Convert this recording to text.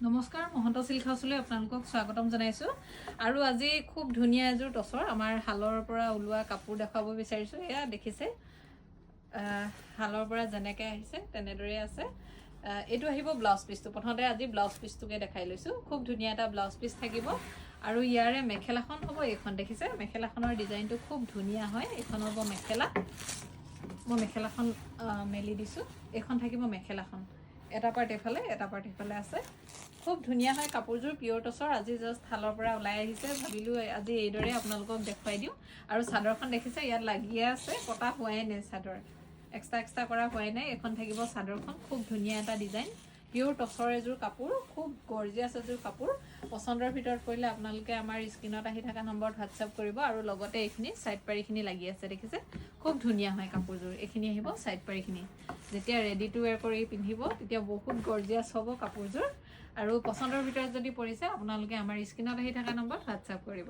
নমস্কাৰ মহন্ত চিল্ক হাউচলৈ আপোনালোকক স্বাগতম জনাইছোঁ আৰু আজি খুব ধুনীয়া এযোৰ টছৰ আমাৰ হালৰ পৰা ওলোৱা কাপোৰ দেখাব বিচাৰিছোঁ। এয়া দেখিছে হালৰ পৰা যেনেকৈ আহিছে তেনেদৰে আছে। এইটো আহিব ব্লাউজ পিচটো। প্ৰথমতে আজি ব্লাউজ পিচটোকে দেখাই লৈছোঁ। খুব ধুনীয়া এটা ব্লাউজ পিচ থাকিব আৰু ইয়াৰে মেখেলাখন হ'ব এইখন। দেখিছে মেখেলাখনৰ ডিজাইনটো খুব ধুনীয়া হয়। এইখন হ'ব মেখেলা। মই মেখেলাখন মেলি দিছোঁ। এইখন থাকিব মেখেলাখন। এটা পাৰ্ট এইফালে এটা পাৰ্ট এইফালে আছে। খুব ধুনীয়া হয় কাপোৰযোৰ, পিয়ৰ টছৰ। আজি জাষ্ট হালৰ পৰা ওলাই আহিছে, ভাবিলোঁ আজি এইদৰে আপোনালোকক দেখুৱাই দিওঁ। আৰু চাদৰখন দেখিছে ইয়াত লাগিয়ে আছে, কটা হোৱাই নাই চাদৰ, এক্সট্ৰা কৰা হোৱাই নাই। এখন থাকিব চাদৰখন। খুব ধুনীয়া এটা ডিজাইন, পিয়ৰ টছৰ এযোৰ কাপোৰ, খুব গৰ্জিয়াছ এযোৰ কাপোৰ। পচন্দৰ ভিতৰত পৰিলে আপোনালোকে আমাৰ স্ক্ৰীণত আহি থকা নম্বৰত হোৱাটছআপ কৰিব। আৰু লগতে এইখিনি ছাইড পাৰিখিনি লাগি আছে, দেখিছে খুব ধুনীয়া হয় কাপোৰযোৰ। এইখিনি আহিব ছাইড পাৰিখিনি। যেতিয়া ৰেডি টু ৱেৰ কৰি পিন্ধিব তেতিয়া বহুত গৰ্জিয়াছ হ'ব কাপোৰযোৰ। আৰু পচন্দৰ ভিতৰত যদি পৰিছে আপোনালোকে আমাৰ স্ক্ৰীণত আহি থকা নম্বৰত হোৱাটছআপ কৰিব।